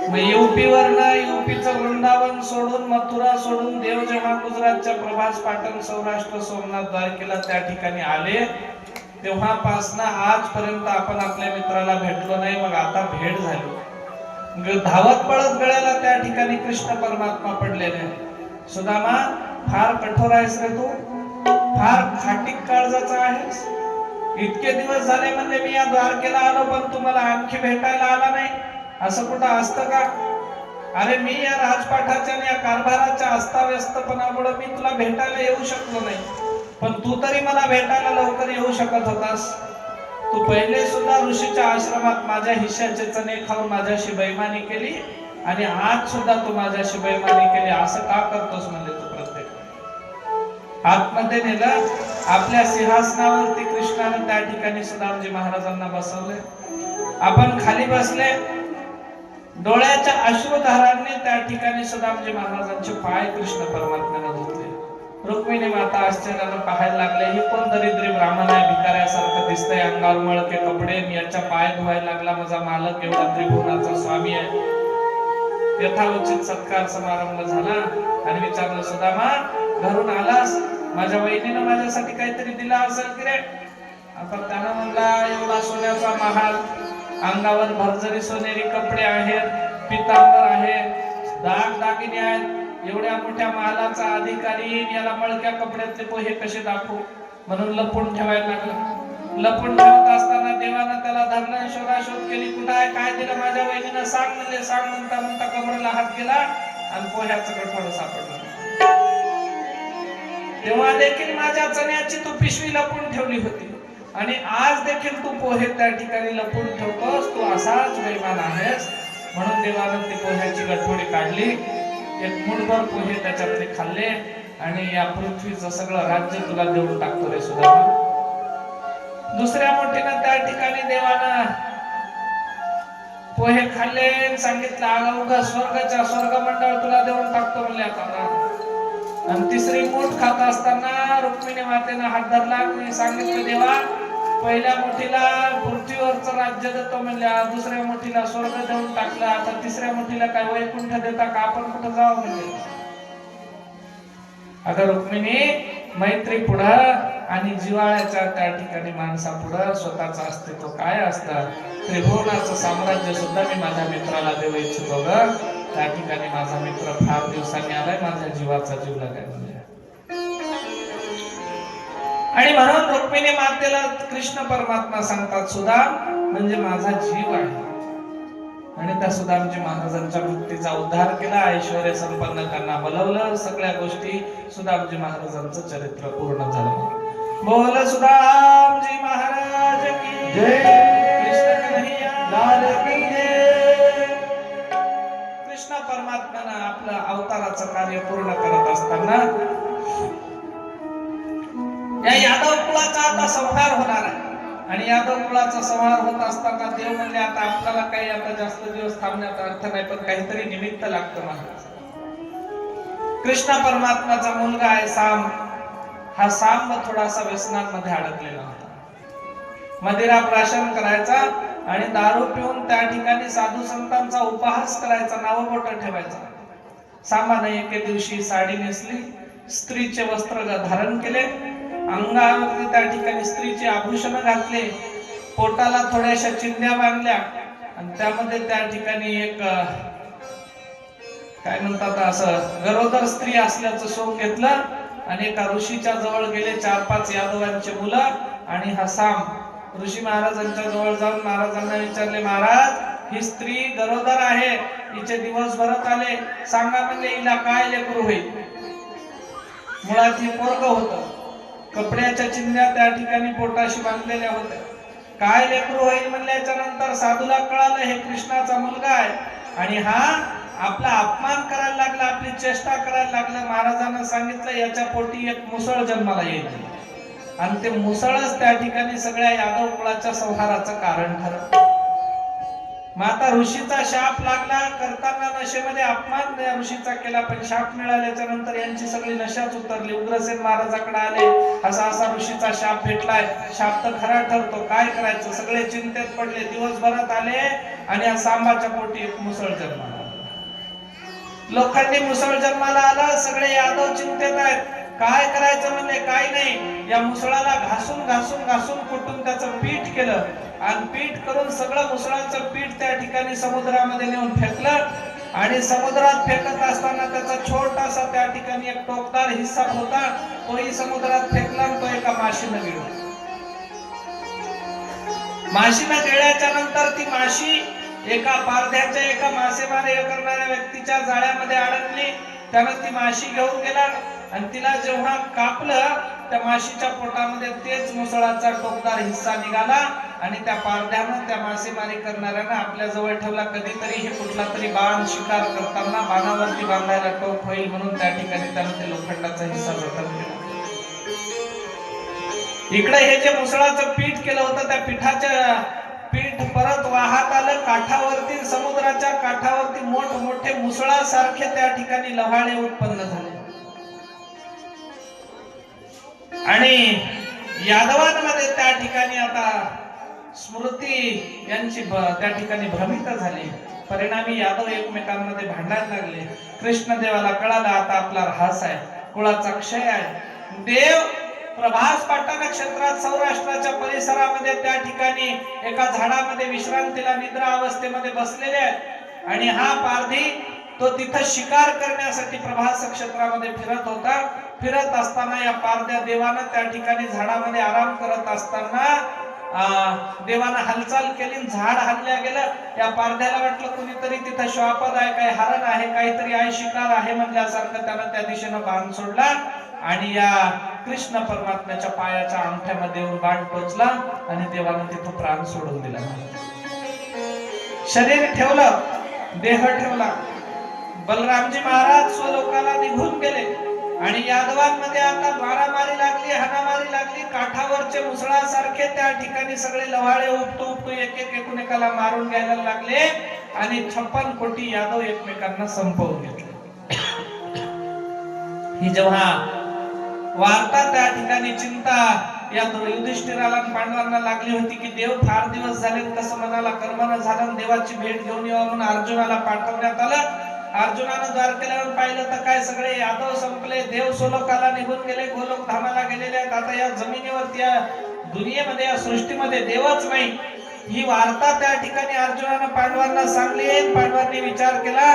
मग युपीवरनं युपीचं वृंदावन सोडून मथुरा सोडून देव जेव्हा गुजरातच्या प्रभास पाटण सौराष्ट्र सोमनाथ द्वारकेला त्या ठिकाणी आले तेव्हापासून आजपर्यंत आपण आपल्या मित्राला भेटलो नाही. मग आता भेट झाली. धावत पळत गळ्याला त्या ठिकाणी कृष्ण परमात्मा पडलेले. सुदामा फार कठोर आहेस रे तू, फार खाटीक काळजाचा आहेस. इतके दिवस झाले म्हणजे मी या द्वारकेला आलो पण तुम्हाला आणखी भेटायला आला नाही. असं कुठं असतं का? अरे मी या राजपाठाच्या या कारभाराच्या अस्ताव्यस्तपणामुळे मी तुला भेटायला येऊ शकलो नाही, पण तू तरी मला भेटायला लवकर येऊ शकत होतास. तू पहिले सुद्धा ऋषीच्या आश्रमात माझ्या हिश्श्याचे चणे खाऊन माझ्याशी बेईमानी केली आणि आज सुद्धा तू माझ्याशी बेईमानी केली. असं का करतोस म्हणजे तू प्रत्येक आतमध्ये नेलं. आपल्या सिंहासनावरती कृष्णाने त्या ठिकाणी सुदामजी महाराजांना बसवले. आपण खाली बसले. डोळ्याच्या अश्रुधारांनी त्या ठिकाणी सुदामजी महाराजांचे पाय कृष्ण परमात्म्याने धुतले. रुक्मिणी माता आश्चर्याने पाहायला लागले, ही कोण दरिद्री ब्राह्मण आहे, भिकाऱ्यासारखं दिसतंय, अंगावर मळके कपडे, याच्या पाय धुवायला लागला माझा मालक एवढा त्रिभुवनाचा स्वामी आहे. यथाउचित सत्कार समारंभ झाला आणि विचारलं, सुदामा घरून आलास, माझ्या वहिनीनं माझ्यासाठी काहीतरी दिला असेल की रे? आता त्यानं म्हणला, एवढा सोन्याचा महाल, अंगावर भरजरी सोनेरी कपडे आहेत, पितांबर आहे, दागिने आहेत, एवढ्या मोठ्या महालाचा अधिकारी याला मळक्या कपड्यातले पोहे कसे दाखवू म्हणून लपून ठेवायला लागला. लपून ठेवत असताना देवानं त्याला धरलं, शोधाशोध केली, कुठं आहे, काय दिलं माझ्या वहिनीनं, सांग म्हणले. सांग म्हणता म्हणता कमरेला हात गेला आणि पोह्याचं कठोड सापडलं. तेव्हा देखील माझ्या चण्याची तू पिशवी लपून ठेवली होती आणि आज देखील तू पोहे त्या ठिकाणी लपून ठेवतोस, तू असाच बेईमान आहेस. म्हणून देवानं ती पोह्याची गठोडी काढली, एक मुठभर पोहे त्याच्यातले खाल्ले आणि या पृथ्वीचं सगळं राज्य तुला देऊन टाकतो रे सुदामा. दुसऱ्या मोठीनं त्या ठिकाणी देवानं पोहे खाल्ले, सांगितलं अगं स्वर्गाच्या स्वर्गमंडळ तुला देऊन टाकतो म्हणले आता. आणि तिसरी मूठ खात असताना रुक्मिणी मातेनं हात धरला आणि सांगितलं, देवा पहिल्या मोठीला पृथ्वीवरचं राज्य देतो म्हणल्या, दुसऱ्या मोठीला स्वर्ग देऊन टाकला, आता तिसऱ्या मोठीला काय वैकुंठ देता का, आपण कुठं जावं म्हणले. आता रुक्मिणी मैत्री पुढं आणि जिव्हाळ्याच्या त्या ठिकाणी माणसा पुढं स्वतःचं अस्तित्व काय असतं, त्रिभुवनाचं साम्राज्य सुद्धा मी माझ्या मित्राला देऊ इच्छितो ग. त्या ठिकाणी माझा मित्र फार दिवसांनी आलाय, माझ्या जीवाचा जीव लागाय म्हणजे. आणि म्हणून रुक्मिणी मातेला कृष्ण परमात्मा सांगतात, सुदाम म्हणजे माझा जीव आहे. आणि त्या सुदामजी महाराजांच्या मुक्तीचा उद्धार केला, ऐश्वर्य संपन्न त्यांना बोलवलं, सगळ्या गोष्टी सुदामजी महाराजांचं चरित्र पूर्ण झालं. बोल सुदामजी महाराज की जय, कृष्ण कन्हैया लाल की जय. कृष्ण परमात्म्यानं आपलं अवताराचं कार्य पूर्ण करत असताना या यादव कुळाचा आता संहार होणार आहे. आणि यादव कुळाचा संहार होत असताना देव म्हणले, आता आपल्याला काही आता जास्त दिवस थांबण्याचा अर्थ नाही, पण काहीतरी निमित्त लागतं महाराज. कृष्ण परमात्म्याचा मुलगा आहे साम. हा साम थोडासा व्यसनांमध्ये अडकलेला होता. मदिरा प्राशन करायचा आणि दारू पिऊन त्या ठिकाणी साधू संतांचा उपहास करायचा, नावबोट ठेवायचा. सामाने एके दिवशी साडी नेसली, स्त्रीचे वस्त्र धारण केले, अंगावरती त्या ठिकाणी स्त्रीचे आभूषण घातले, पोटाला थोड्याशा चिंध्या बांधल्या आणि त्यामध्ये त्या ठिकाणी एक काय म्हणतात असं गरोदर स्त्री असल्याचं शोक घेतलं आणि एका ऋषीच्या जवळ गेले. 4-5 यादवांचे मुलं आणि हा साम ऋषी महाराजांच्या जवळ जाऊन महाराजांना विचारले, महाराज ही स्त्री गरोदर आहे, हिचे दिवस भरत आले, सांगा म्हणजे हिला काय लेकरू होईल. मुळात हे पोरग होतं. कपड्याच्या चिंध्या त्या ठिकाणी पोटाशी बांधलेल्या होत्या काय लेकरू होईल म्हणल्याच्या नंतर साधूला कळालं हे कृष्णाचा मुलगा आहे आणि हा आपला अपमान करायला लागला, आपली चेष्टा करायला लागला. महाराजांना सांगितलं याच्या पोटी एक मुसळ जन्माला येईल आणि ते मुसळच त्या ठिकाणी सगळ्या यादव कुळाच्या संहाराचं कारण ठरलं. मग आता ऋषीचा शाप लागला, करताना नशेमध्ये अपमान या ऋषीचा केला, पण शाप मिळाल्याच्या नंतर यांची सगळी नशाच उतरली. उग्रसेन महाराजाकडे आले, असा असा ऋषीचा शाप भेटलाय, शाप तर खरा ठरतो, काय करायचं? सगळे चिंतेत पडले. दिवसभरात आले आणि या सांबाच्या पोटी एक मुसळ जन्माला आलं. लोकांनी मुसळ जन्माला आला, सगळे यादव चिंतेत आहेत, काय करायचं म्हणले, काय नाही. या मुसळाला घासून घासून घासून कुटून त्याचं पीठ केलं आणि पीठ करून सगळं मुसळाचं पीठ त्या ठिकाणी समुद्रामध्ये नेऊन फेकलं आणि समुद्रात फेकत असताना त्याचा छोटासा त्या ठिकाणी एक टोकदार हिस्सा होता, तोही समुद्रात फेकला आणि तो एका माशीनं गिळला. माशीनं गिळल्याच्या नंतर ती माशी एका पारध्याच्या, एका मासेमारी करणाऱ्या व्यक्तीच्या जाळ्यामध्ये अडकली. त्यानं ती माशी घेऊन गेला आणि तिला जेव्हा कापलं, त्या माशीच्या पोटामध्ये तेच मुसळाचा टोकदार हिस्सा निघाला आणि त्या पारध्यानं, त्या मासेमारी करणाऱ्यानं आपल्या जवळ ठेवला. कधीतरी हे कुठला तरी बाण शिकार करताना बाणावरती बांधायला टोक होईल म्हणून त्या ठिकाणी त्यानं ते लोखंडाचा हिस्सा जतन केला. इकडे हे जे मुसळाचं पीठ केलं होतं, त्या पिठाच्या पीठ परत वाहत आलं काठावरती. समुद्राच्या काठावरती मोठमोठे मुसळासारखे त्या ठिकाणी लव्हाळे उत्पन्न झाले आणि यादवांमध्ये त्या ठिकाणी आता स्मृती यांची त्या ठिकाणी भ्रमित झाली. परिणामी यादव एकमेकांमध्ये भांडायला लागले. कृष्णदेवाला कळालं आता आपला ऱ्हास आहे, कुळाचा क्षय आहे. देव प्रभास पाटा नक्षत्रात सौराष्ट्राच्या परिसरामध्ये त्या ठिकाणी एका झाडामध्ये विश्रांतीला निद्रा अवस्थेमध्ये बसलेले आहेत आणि हा पारधी तो तिथं शिकार करण्यासाठी प्रभास नक्षत्रामध्ये फिरत होता. फिरत असताना या पारध्या देवानं त्या ठिकाणी झाडामध्ये आराम करत असताना देवानं हालचाल केली, झाड हलल्या गेलं. या पारध्याला वाटलं कुणीतरी तिथं श्वापद आहे, काही हरण आहे, काहीतरी आहे, शिकार आहे म्हणल्यासारखं त्यानं त्या दिशेनं बाण सोडला आणि या कृष्ण परमात्म्याच्या पायाच्या अंगठ्यामध्ये येऊन बाण टोचला आणि देवानं तिथं प्राण सोडून दिला. शरीर ठेवलं, देह ठेवला. बलरामजी महाराज स्वलोकाला निघून गेले आणि यादवांमध्ये आता मारामारी लागली, हाणामारी लागली. काठावरचे मुसळासारखे त्या ठिकाणी सगळे लव्हाळे उपटू उपटू एक एक एकमेकाला मारून घ्यायला लागले आणि 56 कोटी यादव एकमेकांना संपवून घेतले. ही जेव्हा वार्ता त्या ठिकाणी चिंता या युधिष्ठिराला आणि पांडवांना लागली होती की देव फार दिवस झाले, कसं मनाला कर्मना झालं, देवाची भेट घेऊन यावं म्हणून अर्जुनाला पाठवण्यात आलं. अर्जुनानं द्वारकेला येऊन पाहिलं तर काय सगळे यादव संपले, देव सोलोकाला निघून गेले, गोलोक धामाला गेलेले आहेत. आता या जमिनीवरती, या दुनियेमध्ये, या सृष्टीमध्ये देवच नाही. ही वार्ता त्या ठिकाणी अर्जुनानं पांडवांना सांगली. पांडवांनी विचार केला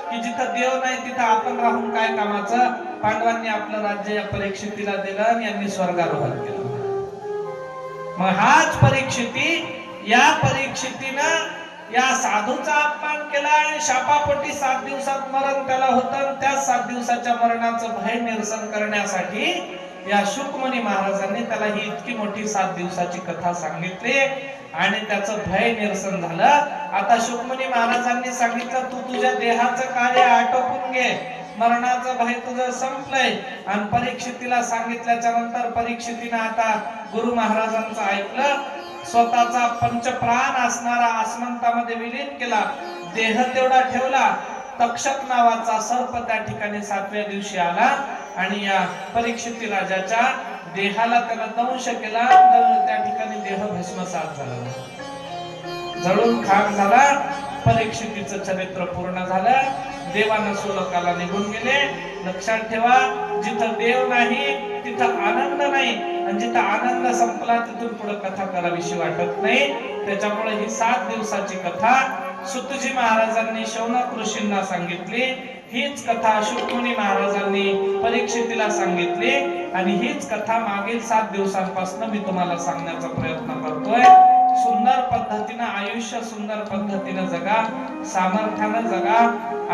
की जिथं देव नाही तिथं आपण राहून काय कामाचं. पांडवांनी आपलं राज्य या परीक्षितीला दिलं आणि यांनी स्वर्गारोहण केलं. मग हाच परीक्षिती, या परीक्षितीनं या साधूचा अपमान केला आणि शापापोटी 7 दिवसात मरण त्याला होतं. त्या 7 दिवसाच्या मरणाचं भय निरसन करण्यासाठी या शुकमुनी महाराजांनी त्याला ही इतकी मोठी 7 दिवसाची कथा सांगितली आणि त्याचं भय निरसन झालं. आता शुकमुनी महाराजांनी सांगितलं तू तुझ्या देहाचं कार्य आटोपून घे, मरणाचं भय तुझं संपलंय. आणि परीक्षितीला सांगितल्याच्या नंतर परीक्षितीनं आता गुरु महाराजांचं ऐकलं. स्वतःचा पंचप्राण असणारा आसमंतामध्ये विलीन केला, देह तेवढा ठेवला. तक्षक नावाचा सर्प त्या ठिकाणी 7व्या दिवशी आला आणि या परीक्षिती राजाच्या देहाला त्यानं दंश केला. त्या ठिकाणी देह भस्मसात झाला, जळून खाक झाला. परीक्षितीचं चरित्र पूर्ण झालं. देवानं सोलोकाला निघून गेले. लक्षात ठेवा, जिथं देव नाही तिथं आनंद नाही आणि जिथं आनंद संपला तिथून पुढे कथा करावीशी वाटत नाही. त्याच्यामुळे ही 7 दिवसाची कथा सुतजी महाराजांनी शौनक ऋषींना सांगितली. हीच कथा शुकमुनी महाराजांनी परीक्षितीला सांगितली आणि हीच कथा मागील 7 दिवसांपासून मी तुम्हाला सांगण्याचा प्रयत्न करतोय. सुंदर पद्धतीनं आयुष्य, सुंदर पद्धतीनं जगा, सामर्थ्यानं जगा.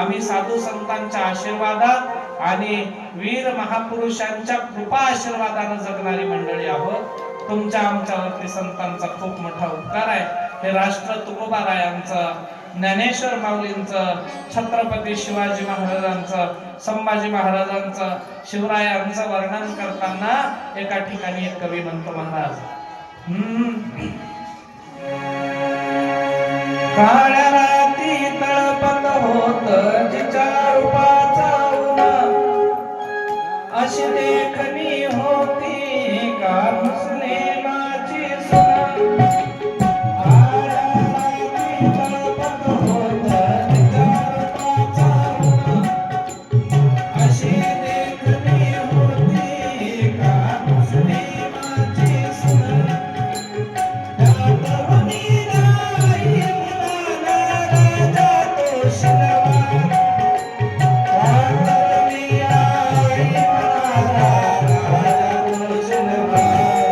आम्ही साधू संतांच्या आशीर्वादात आणि वीर महापुरुषांच्या कृपा आशीर्वादानं जगणारी मंडळी आहोत. तुमच्या आमच्यावरती संतांचा खूप मोठा उपकार आहे. हे राष्ट्र तुकोबारायांचं, ज्ञानेश्वर माऊलींचं, छत्रपती शिवाजी महाराजांचं, संभाजी महाराजांचं, शिवरायांचं वर्णन करताना एका ठिकाणी एक कवी म्हणतो महाराज, काळ्या राती तळपत होत जिच्या रूपाचा उन्हा, अशी देखणी होती का मुस्लिमाची सुना. काळ्या राती तळपत होत जिच्या रूपाचा उन्हा, अशी देखणी होती का मुस्लिमाची सुना. शिलवा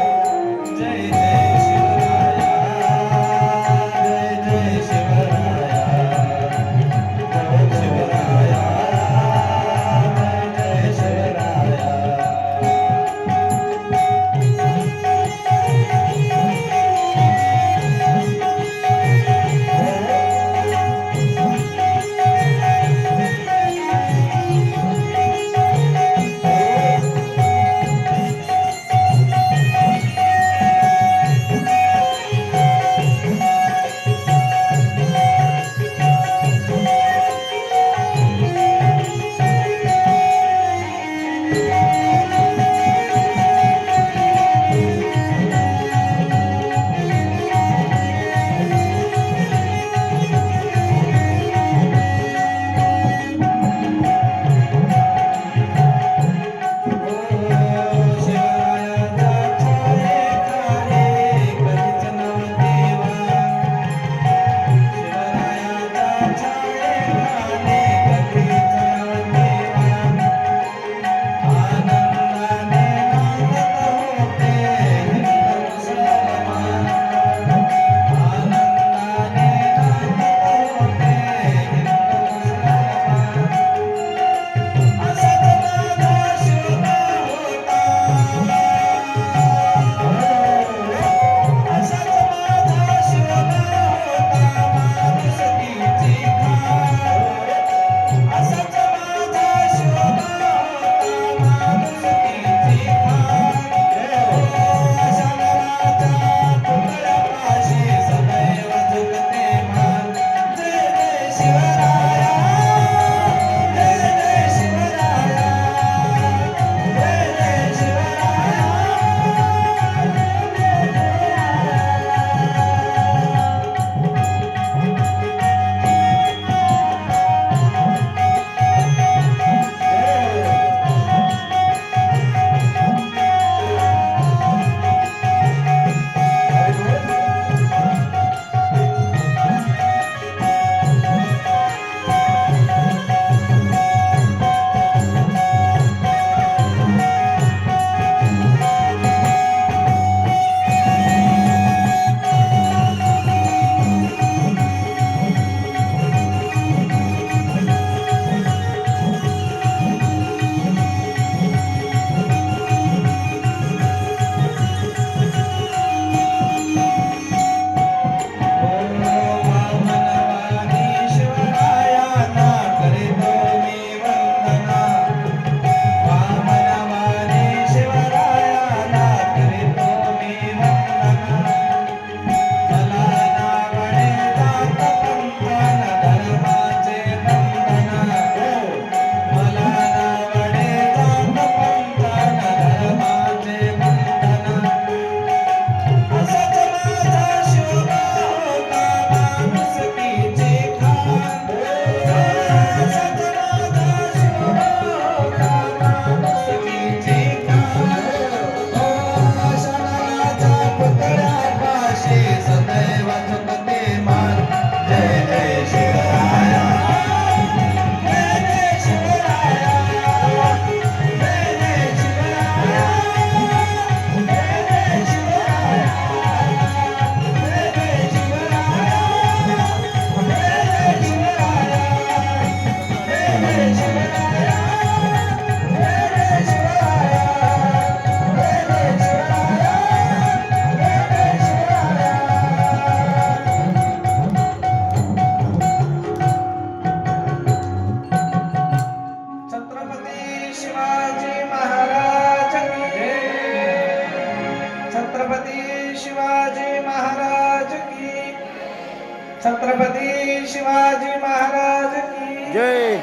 छत्रपती शिवाजी महाराज की जय.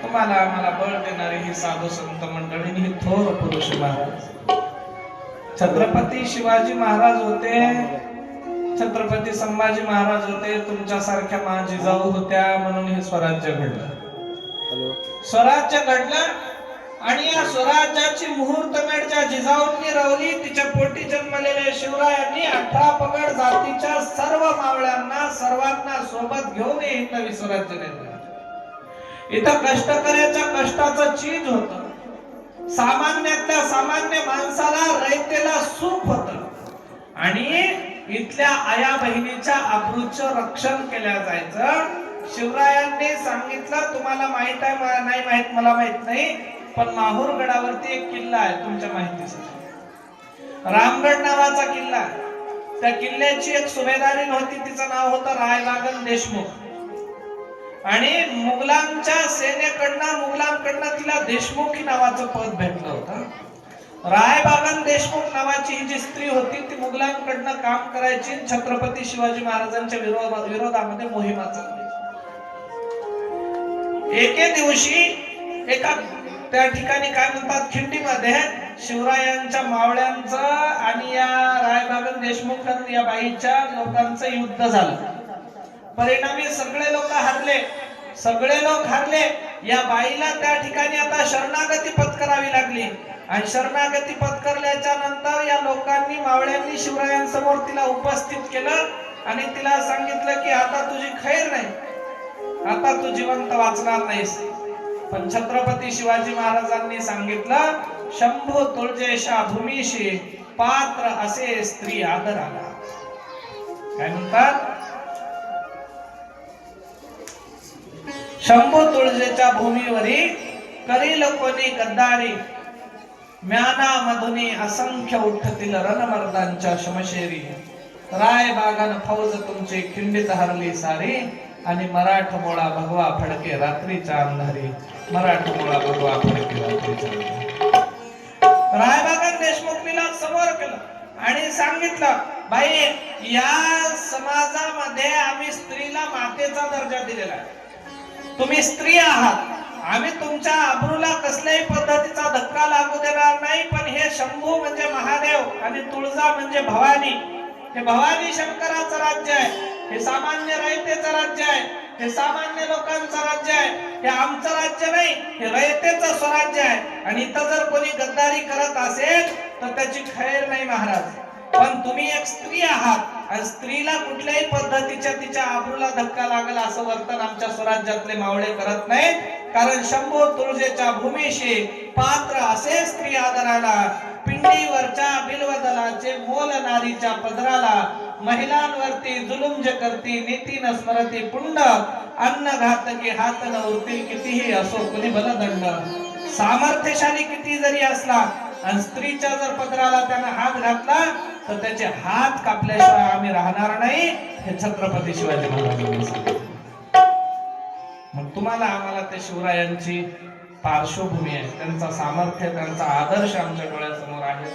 तुम्हाला आम्हाला बळ देणारी ही साधू संत मंडळी ही थोर पुरुष महाराज. छत्रपती शिवाजी महाराज होते, छत्रपती संभाजी महाराज होते, तुमच्यासारख्या माझी जाऊ होत्या म्हणून हे स्वराज्य घडलं. हॅलो. स्वराज्य घडलं आणि या स्वराज्याची मुहूर्तमेढ ज्या जिजाऊंनी रवली, तिच्या पोटी जन्मलेल्या शिवरायांनी 18 पगड जातीच्या सर्व मावळ्यांना सर्वांना सोबत घेऊन हे नवी स्वराज्य निर्माण. इथं कष्टकऱ्याच्या कष्टाचं चीज होतं, सामान्यातल्या सामान्य माणसाला रयतेला सुख होतं आणि इथल्या आया बहिणीच्या आबरूचं रक्षण केल्या जायचं. शिवरायांनी सांगितलं, तुम्हाला माहित आहे नाही माहित मला माहित नाही, पण माहूर गडावरती एक किल्ला आहे तुमच्या माहितीसाठी, रामगड नावाचा किल्ला. त्या किल्ल्याची एक सुभेदारीण होती, तिचं नाव होतं रायबागन देशमुख. आणि मुघलांच्या मुघलांकडनं तिला देशमुखी नावाचं पद भेटलं होतं. रायबागन देशमुख नावाची ही जी स्त्री होती ती मुघलांकडनं काम करायची, छत्रपती शिवाजी महाराजांच्या विरोधामध्ये मोहिमा चालली. एके दिवशी एका त्या ठिकाणी काय म्हणतात खिंडीमध्ये शिवरायांच्या मावळ्यांचं आणि या रायबागन देशमुख या बाईच्या लोकांचं युद्ध झालं. परिणामी सगळे लोक हारले. या बाईला त्या ठिकाणी आता शरणागती पत्करावी लागली आणि शरणागती पत्करल्याच्या नंतर या लोकांनी मावळ्यांनी शिवरायांसमोर तिला उपस्थित केलं आणि तिला सांगितलं की आता तुझी खैर नाही, आता तू जिवंत वाचणार नाहीस. पण छत्रपती शिवाजी महाराजांनी सांगितलं, शंभू तुळजेशा भूमीशी पात्र असे स्त्री आदराला. काय म्हणतात? शंभू तुळजेच्या भूमीवरी करील कोणी गद्दारी, म्याना मधुनी असंख्य उठतील रणमर्दांच्या शमशेरी. रायबागन फौज तुमची खिंडीत हरली सारी आणि मराठमोळा भगवा फडके रात्रीच्या अंधारी. मराठमोळा भगवा फडके रात्रीच्या अंधारी. रायबागन देशमुखीला समोर केलं आणि सांगितलं, बाई या समाजामध्ये आम्ही स्त्रीला मातेचा दर्जा दिलेला आहे, तुम्ही स्त्री आहात, आम्ही तुमच्या आबरूला कसल्याही पद्धतीचा धक्का लागू देणार नाही. पण हे शंभू म्हणजे महादेव आणि तुळजा म्हणजे भवानी, हे भवानी शंकराचं राज्य आहे, हे सामान्य रयतेचं राज्य आहे, हे सामान्य लोकांचं राज्य आहे, हे आमचं राज्य नाही, हे रयतेचं स्वराज्य आहे. आणि इथं जर कोणी गद्दारी करत असेल तर त्याची खैर नाही महाराज. पण तुम्ही एक स्त्री आहात आणि स्त्रीला कुठल्याही पद्धतीच्या तिच्या आबरूला धक्का लागेल असं वर्तन आमच्या स्वराज्यातले मावळे करत नाहीत. कारण शंभू तुळजेच्या भूमीशी पात्र असे स्त्री आदराला, पिंडीवरच्या बिल्वदलाचे मोल नारीच्या पदराला, महिलांवरती जुलुम जे करती नीती न स्मरती पुंड, अन्न घातकी हात न उरतील कितीही असो कुणी बलदंड. सामर्थ्यशाली किती जरी असला आणि स्त्रीच्या जर पदराला त्यानं हात घातला तर त्याचे हात कापल्याशिवाय आम्ही राहणार नाही, हे छत्रपती शिवाजी महाराजांनी सांगितलं. मग तुम्हाला आम्हाला ते शिवरायांची पार्श्वभूमी आहे, त्यांचा सामर्थ्य, त्यांचा आदर्श आमच्या डोळ्यासमोर आहे.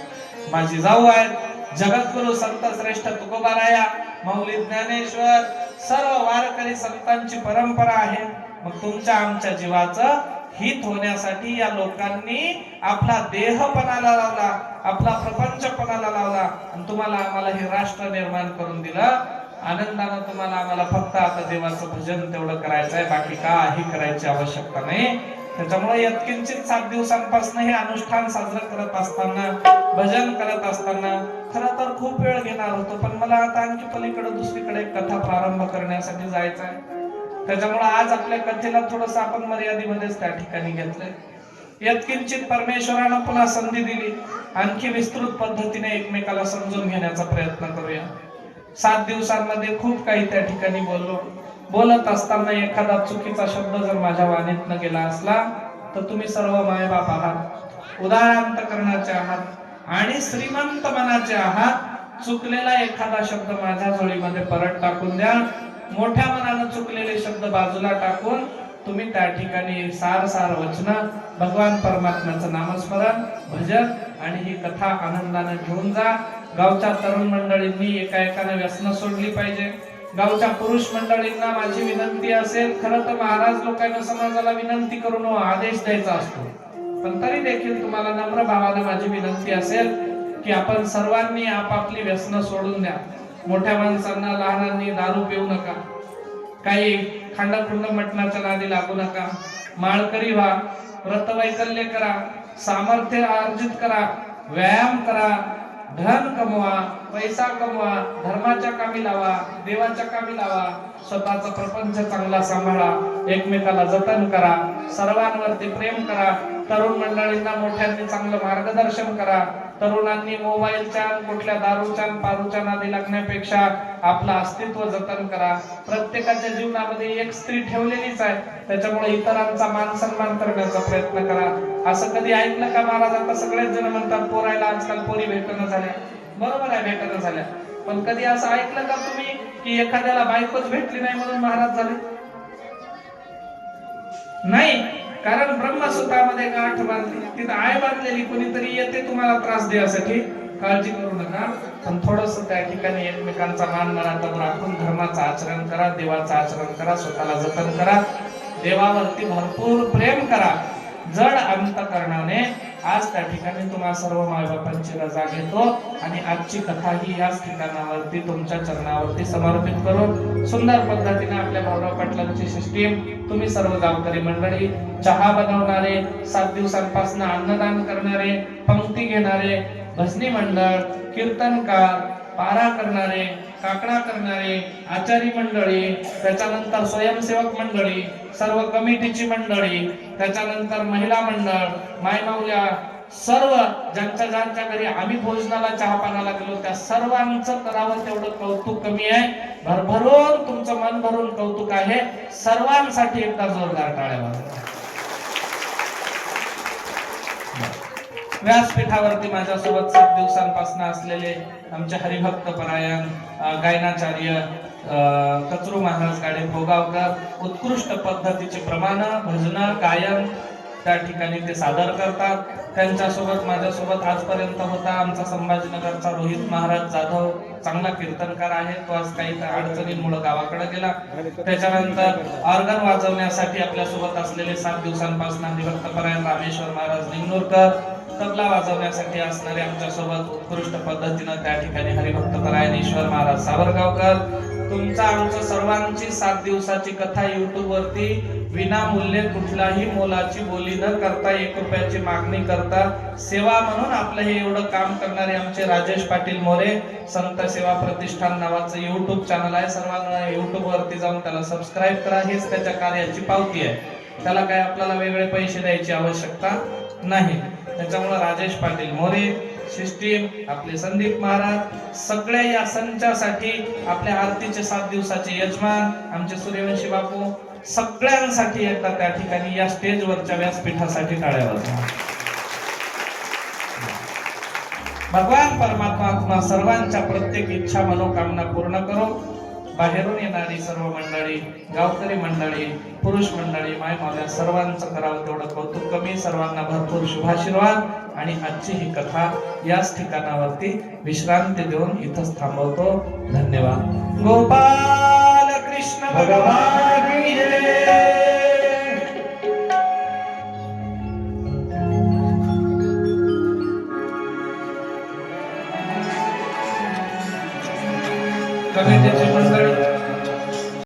माझी जाऊ आहेत जगद्गुरु संत श्रेष्ठ तुकोबाराया, मौली ज्ञानेश्वर, सर्व वारकरी संतांची परंपरा आहे. मग तुमच्या आमच्या जीवाचं हित होण्यासाठी या लोकांनी आपला देह पणाला लावला, आपला प्रपंच पणाला लावला आणि तुम्हाला आम्हाला हे राष्ट्र निर्माण करून दिलं. आनंदानं तुम्हाला आम्हाला फक्त आता देवाचं भजन तेवढं करायचं आहे, बाकी काही करायची आवश्यकता नाही. त्याच्यामुळे यत्किंचित 7 दिवसांपासून हे अनुष्ठान साजरं करत असताना, भजन करत असताना खरं तर खूप वेळ घेणार होतो, पण मला आता आणखी पलीकडे दुसरीकडे एक कथा प्रारंभ करण्यासाठी जायचं आहे. त्याच्यामुळे आज आपल्या कथेला थोडस आपण मर्यादेमध्येच त्या ठिकाणी घेतलंय. यत्किंचित परमेश्वरानं पुन्हा संधी दिली, आणखी विस्तृत पद्धतीने एकमेकाला समजून घेण्याचा प्रयत्न करूया. 7 दिवसांमध्ये खूप काही त्या ठिकाणी बोलत असताना एखादा चुकीचा शब्द जर माझ्या वाणीतनं गेला असला तर तुम्ही सर्व मायबाप आहात, उदार अंतकरणाचे आहात आणि श्रीमंत मनाचे आहात. चुकलेला एखादा शब्द माझ्या जोडीमध्ये परत टाकून द्या. मोठ्या मनानं चुकलेले शब्द बाजूला टाकून तुम्ही त्या ठिकाणी सार वचन, भगवान परमात्म्याचं नामस्मरण, भजन आणि ही कथा आनंदाने घेऊन जा. गावच्या तरुण मंडळींनी एका एकाने व्यसनं सोडली पाहिजे. गावच्या पुरुष मंडळींना माझी विनंती असेल, खरं तर महाराज लोकांना समाजाला विनंती करून आदेश द्यायचा असतो, पण तरी देखील तुम्हाला नम्र भावानं माझी विनंती असेल की आपण सर्वांनी आपापली व्यसनं सोडून द्या. मोठ्या माणसांना लहानांनी दारू पिऊ नका, काही खांडखुंड मटणाच्या नादी लागू नका, माळकरी व्हा, व्रतवैकल्य करा, सामर्थ्य अर्जित करा, व्यायाम करा, धन कमवा, पैसा कमवा, धर्माच्या कामी लावा, देवाच्या कामी लावा, स्वतःचा प्रपंच चांगला सांभाळा, एकमेकाला जतन करा, सर्वांवरती प्रेम करा, तरुण मंडळींना मोठ्यांनी चांगलं मार्गदर्शन करा, तरुणांनी मोबाईलच्या कुठल्या दारूच्या पारूच्या नादी लागण्यापेक्षा आपलं अस्तित्व जतन करा. प्रत्येकाच्या जीवनामध्ये एक स्त्री ठेवलेलीच आहे, त्याच्यामुळे इतरांचा मान सन्मान करण्याचा प्रयत्न करा. असं कधी ऐकलं का महाराज? आता सगळेच जण म्हणतात पोरायला आजकाल पोरी भेटणं झाल्या. बरोबर आहे, भेटणं झाल्या, पण कधी असं ऐकलं का तुम्ही की एखाद्याला बायकोच भेटली नाही म्हणून महाराज झाले? नाही, कारण ब्रह्मसूत्रामध्ये गाठ बांधली, तिथं आय बांधलेली, कोणीतरी येते तुम्हाला त्रास देण्यासाठी. काळजी करू नका, पण थोडस त्या ठिकाणी एकमेकांचा मान मरातब राखून धर्माचं आचरण करा, देवाचं आचरण करा, स्वतःला जतन करा, देवावरती भरपूर प्रेम करा. जड अंतकरणाने आज त्या ठिकाणी तुम्हा सर्व मायबापांची रजा घेतो आणि आजची कथा ही याच ठिकाणावरती तुमच्या चरणावरती समर्पित करून सुंदर पद्धतीने आपल्या भाऊराव पाटलांची सिस्टीम, तुम्ही सर्व गावकरी मंडळी, चहा बनवणारे, 7 दिवसांपासून अन्नदान करणारे, पंक्ती घेणारे, भजनी मंडळ, कीर्तनकार, पारा करणारे, काकडा करणारे, आचारी मंडळी, त्याच्यानंतर स्वयंसेवक मंडळी, सर्व कमिटीची मंडळी, त्याच्यानंतर महिला मंडळ, मायमाऊल्या, सर्व ज्यांच्या घरी आम्ही भोजनाला चहा पानाला गेलो त्या सर्वांचं करावं तेवढं कौतुक कमी आहे. भरभरून तुमचं मन भरून कौतुक आहे. सर्वांसाठी एकदा जोरदार टाळ्या वाजवा. व्यासपीठावरती माझ्यासोबत 7 दिवसांपासून असलेले आमचे हरिभक्त परायण गायनाचार्य कचरू महाराज गाडे भोगावकर उत्कृष्ट पद्धतीचे प्रमाण भजन गायन त्या ठिकाणी ते सादर करतात. त्यांच्यासोबत माझ्यासोबत आजपर्यंत होता आमचा संभाजीनगरचा रोहित महाराज जाधव, चांगला कीर्तनकार आहे, तो आज काही अडचणींमुळे गावाकडे गेला. त्याच्यानंतर ऑर्गन वाजवण्यासाठी आपल्यासोबत असलेले 7 दिवसांपासून हरिभक्त परायण रामेश्वर महाराज निंगनूरकर, तबला वाजवण्यासाठी असणारे आमच्यासोबत उत्कृष्ट पद्धतीनं त्या ठिकाणी हरिभक्त परायण ईश्वर महाराज सावरगावकर. तुमचा आमच्या सर्वांची 7 दिवसाची कथा YouTube वरती विनामूल्य कुठलाही मोलाची बोली न करता 1 रुपयाची मागणी करता सेवा म्हणून आपलं हे एवढं काम करणारे आमचे राजेश पाटील मोरे संत सेवा प्रतिष्ठान नावाचं YouTube चॅनल आहे. सर्वांना YouTube वरती जाऊन त्याला सबस्क्राईब करा, हेच त्याच्या कार्याची पावती आहे. त्याला काय आपल्याला वेगळे पैसे द्यायची आवश्यकता नाही. त्याच्यामुळे राजेश पाटील मोरे सिस्टीम, आपले संदीप महाराज, सगळ्या या संचासाठी आपल्या आरतीचे 7 दिवसाचे यजमान आमचे सूर्यवंशी बापू, सगळ्यांसाठी एकदा त्या ठिकाणी या स्टेजवरच्या व्यासपीठासाठी टाळ्या वाजवा. भगवान परमात्मा तुम्हा सर्वांच्या प्रत्येक इच्छा मनोकामना पूर्ण करो. बाहेरून येणारी सर्व मंडळी, गावकरी मंडळी, पुरुष मंडळी, मायमावल्या सर्वांचं करावं तेवढं कौतुक कमी. सर्वांना भरपूर शुभाशीर्वाद आणि आजची ही कथा याच ठिकाणावरती विश्रांती देऊन इथंच थांबवतो. धन्यवाद. गोपाल कृष्ण भगवान की जय.